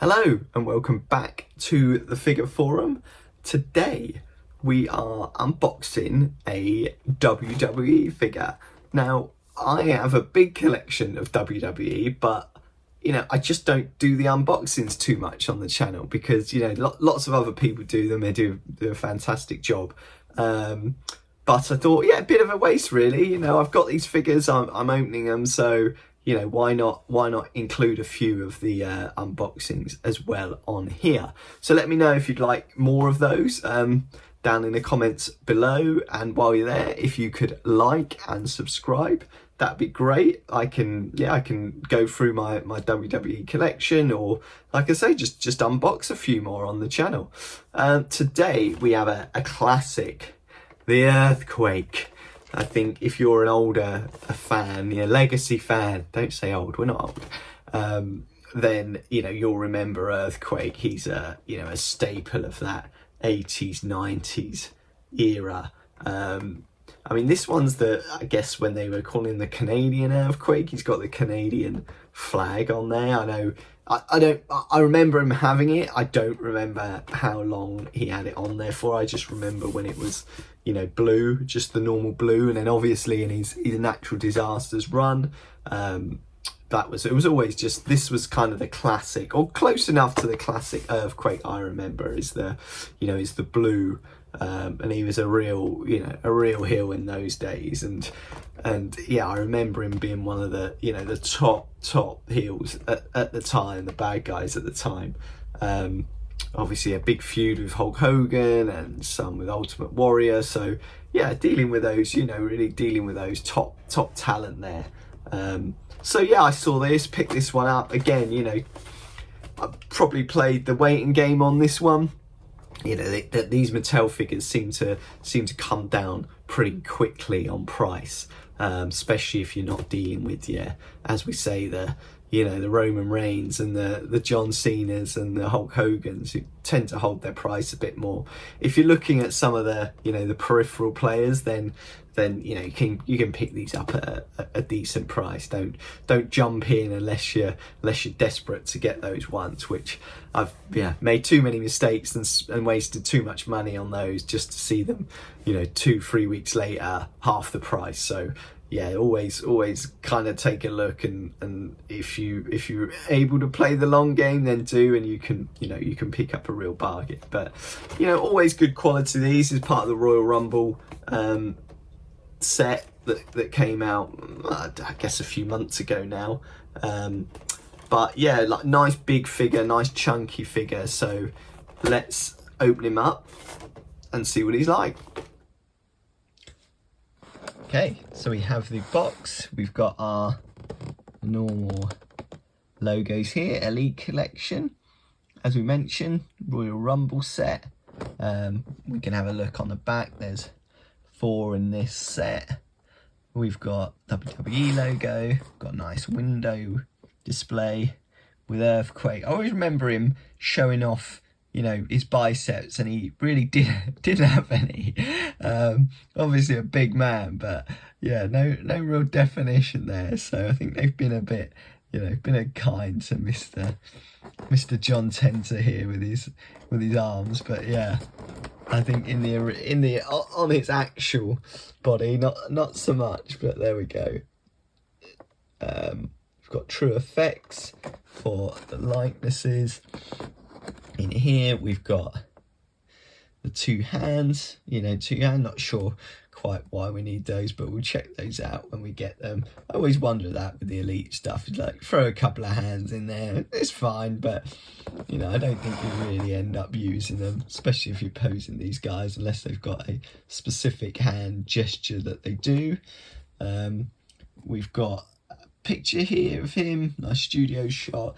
Hello and welcome back to the Figure Forum. Today we are unboxing a WWE figure. Now, I have a big collection of WWE, but I just don't do the unboxings too much on the channel because lots of other people do them. They do a fantastic job. But I thought, a bit of a waste really. I've got these figures, I'm opening them, so why not include a few of the unboxings as well on here. So let me know if you'd like more of those down in the comments below, and while you're there, if you could like and subscribe, that'd be great. I can go through my WWE collection, or like I say, just unbox a few more on the channel. Today we have a classic, the Earthquake. I think if you're an older fan, legacy fan, don't say old, we're not old, then, you'll remember Earthquake. He's a staple of that 80s, 90s era. I mean, this one's I guess when they were calling the Canadian Earthquake, he's got the Canadian flag on there. I know, I remember him having it. I don't remember how long he had it on there for. I just remember when it was, blue, just the normal blue. And then obviously in his natural disasters run, it was always just, this was kind of the classic, or close enough to the classic Earthquake I remember, is the blue. And he was a real heel in those days, and I remember him being one of the the top heels at the time, the bad guys at the time. Obviously a big feud with Hulk Hogan and some with Ultimate Warrior, so dealing with those, really dealing with those top talent there. So I saw this, picked this one up again. I probably played the waiting game on this one. These Mattel figures seem to come down pretty quickly on price, especially if you're not dealing with, as we say, the Roman Reigns and the John Cenas and the Hulk Hogans, who tend to hold their price a bit more. If you're looking at some of the the peripheral players, then you can pick these up at a decent price. Don't jump in unless you're desperate to get those ones, which I've made too many mistakes and wasted too much money on those just to see them 2-3 weeks later half the price. So always kind of take a look, and if you're able to play the long game, then do, and you can pick up a real bargain. But always good quality. These is part of the Royal Rumble set that came out, I guess, a few months ago now. But like, nice big figure, nice chunky figure. So let's open him up and see what he's like. Okay, so we have the box. We've got our normal logos here, Elite Collection, as we mentioned, Royal Rumble set. We can have a look on the back. There's 4 in this set. We've got WWE logo, got a nice window display with Earthquake. I always remember him showing off his biceps, and he really didn't have any. Obviously a big man, but no real definition there. So I think they've been a bit kind to Mr. John Tenter here with his arms. But I think on its actual body, not so much. But there we go. We've got true effects for the likenesses. In here we've got the 2 hands, not sure quite why we need those, but we'll check those out when we get them. I always wonder that with the Elite stuff, like throw a couple of hands in there, it's fine, but I don't think you really end up using them, especially if you're posing these guys, unless they've got a specific hand gesture that they do. We've got a picture here of him, nice studio shot,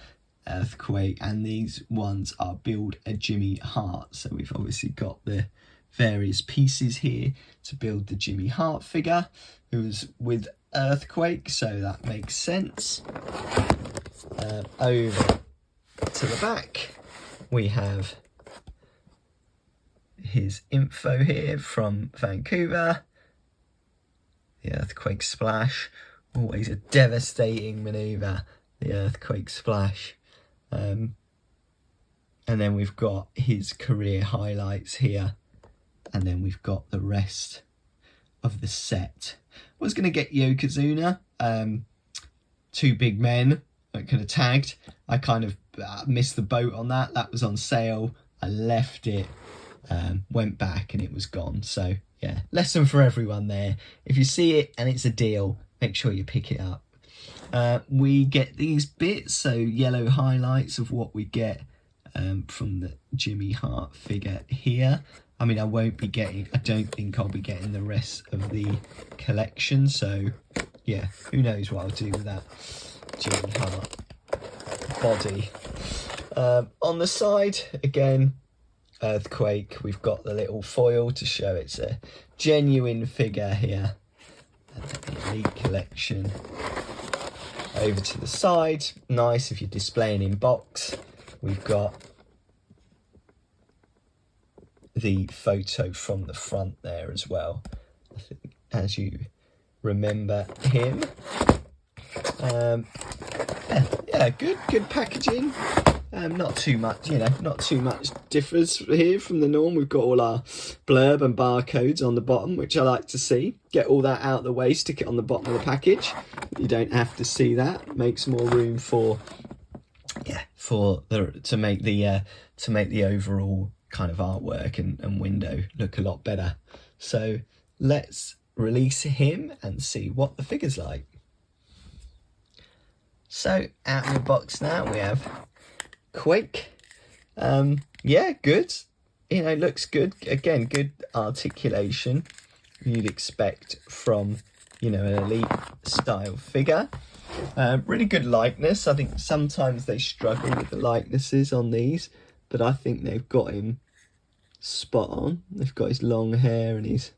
Earthquake, and these ones are Build a Jimmy Hart. So we've obviously got the various pieces here to build the Jimmy Hart figure, who's with Earthquake, so that makes sense. Over to the back we have his info here from Vancouver. The Earthquake Splash, always a devastating maneuver, the Earthquake Splash. And then we've got his career highlights here. And then we've got the rest of the set. I was going to get Yokozuna, two big men that could have tagged. I kind of missed the boat on that. That was on sale. I left it, went back, and it was gone. So yeah, lesson for everyone there. If you see it and it's a deal, make sure you pick it up. We get these bits, so yellow highlights of what we get from the Jimmy Hart figure here. I mean, I don't think I'll be getting the rest of the collection, so yeah, who knows what I'll do with that Jimmy Hart body. On the side, again, Earthquake, we've got the little foil to show it's a genuine figure here. The Elite collection. Over to the side, nice if you're displaying in box. We've got the photo from the front there as well, I think, as you remember him. Yeah, good packaging. Not too much, not too much differs here from the norm. We've got all our blurb and barcodes on the bottom, which I like to see. Get all that out of the way, stick it on the bottom of the package. You don't have to see that. Makes more room to make the overall kind of artwork and window look a lot better. So let's release him and see what the figure's like. So out of the box now we have Quake. Yeah, good. Looks good. Again, good articulation you'd expect from, an elite style figure. Really good likeness. I think sometimes they struggle with the likenesses on these, but I think they've got him spot on. They've got his long hair and his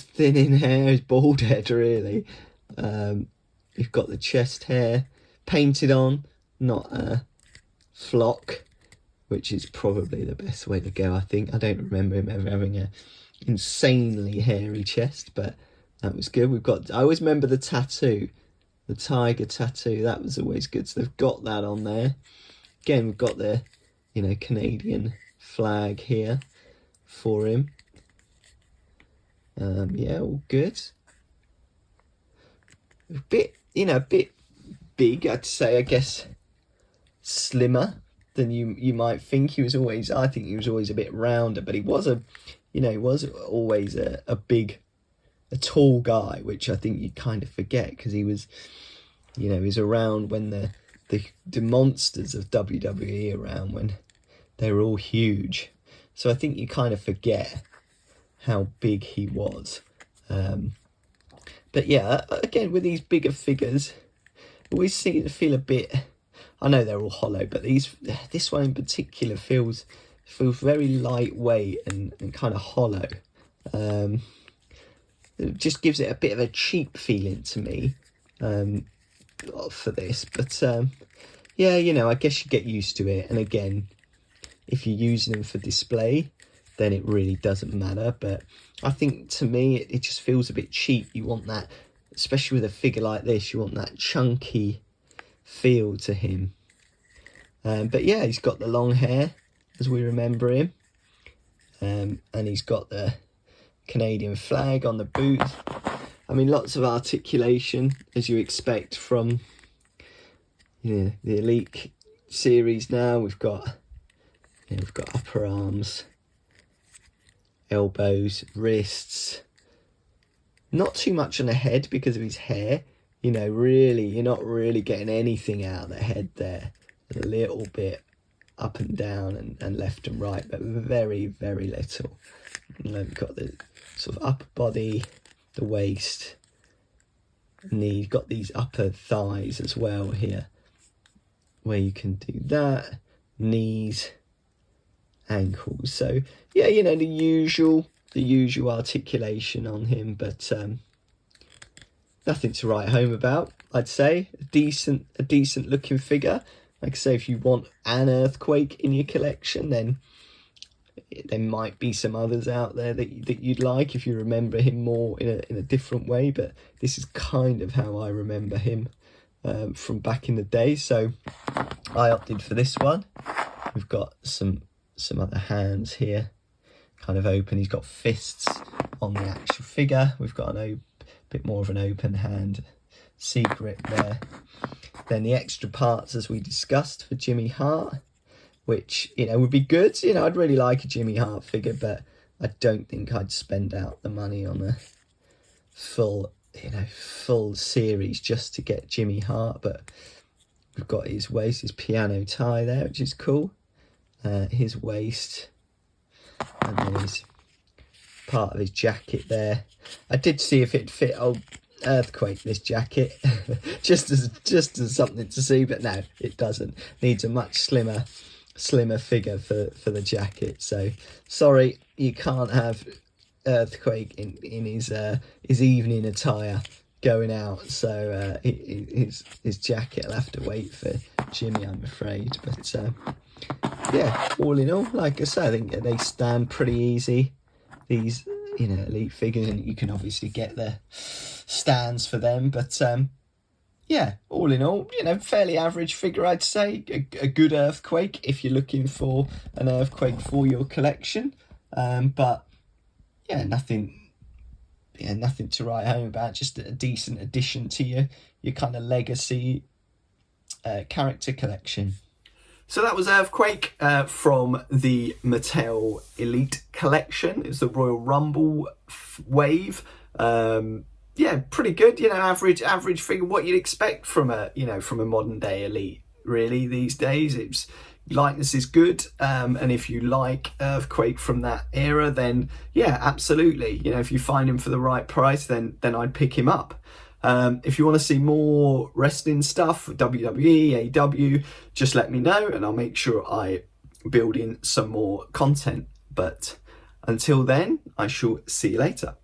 thin in hair, his bald head really. You've got the chest hair painted on, not a flock, which is probably the best way to go, I think. I don't remember him ever having a insanely hairy chest, but that was good. I always remember the tattoo, the tiger tattoo, that was always good. So they've got that on there. Again, we've got the, Canadian flag here for him. Yeah, all good. A bit big, I'd say, I guess, slimmer than you might think. I think he was always a bit rounder, but he was always a tall guy, which I think you kind of forget, because he was around when the monsters of WWE around, when they were all huge. So I think you kind of forget how big he was. But yeah, again, with these bigger figures, always seem to feel a bit, I know they're all hollow, but this one in particular feels very lightweight and kind of hollow. It just gives it a bit of a cheap feeling to me for this. But yeah, I guess you get used to it. And again, if you're using them for display, then it really doesn't matter. But I think, to me, it just feels a bit cheap. You want that, especially with a figure like this, you want that chunky feel to him. But yeah, he's got the long hair, as we remember him. And he's got the Canadian flag on the boot. I mean, lots of articulation, as you expect from the Elite series now. We've got upper arms, elbows, wrists. Not too much on the head because of his hair. Really, you're not really getting anything out of the head there. A little bit up and down and left and right, but very, very little. And then we've got the sort of upper body, the waist, knee. You've got these upper thighs as well here, where you can do that. Knees, ankles. So yeah, the usual articulation on him, but nothing to write home about, I'd say. A decent looking figure. Like I say, if you want an Earthquake in your collection, then there might be some others out there that you'd like if you remember him more in a different way. But this is kind of how I remember him from back in the day. So I opted for this one. We've got some other hands here, kind of open. He's got fists on the actual figure. We've got a bit more of an open hand, C grip there. Then the extra parts, as we discussed, for Jimmy Hart, which, you know, would be good. You know, I'd really like a Jimmy Hart figure, but I don't think I'd spend out the money on a full series just to get Jimmy Hart. But we've got his waist, his piano tie there, which is cool. His waist, and then his part of his jacket there. I did see if it fit old Earthquake, this jacket, just as something to see, but no, it doesn't. Needs a much slimmer figure for the jacket. So sorry, you can't have Earthquake in his evening attire going out. So his jacket will have to wait for Jimmy, I'm afraid. But yeah, all in all, like I say, I think they stand pretty easy, these, you know, elite figures, and you can obviously get the stands for them. But yeah, all in all, you know, fairly average figure, I'd say. A good Earthquake if you're looking for an Earthquake for your collection. But yeah, nothing to write home about. Just a decent addition to your kind of legacy character collection. So that was Earthquake from the Mattel Elite Collection. It was the Royal Rumble wave. Yeah, pretty good. You know, average figure. What you'd expect from a modern day Elite. Really, these days, it's likeness is good. And if you like Earthquake from that era, then yeah, absolutely. You know, if you find him for the right price, then I'd pick him up. If you want to see more wrestling stuff, WWE, AEW, just let me know and I'll make sure I build in some more content. But until then, I shall see you later.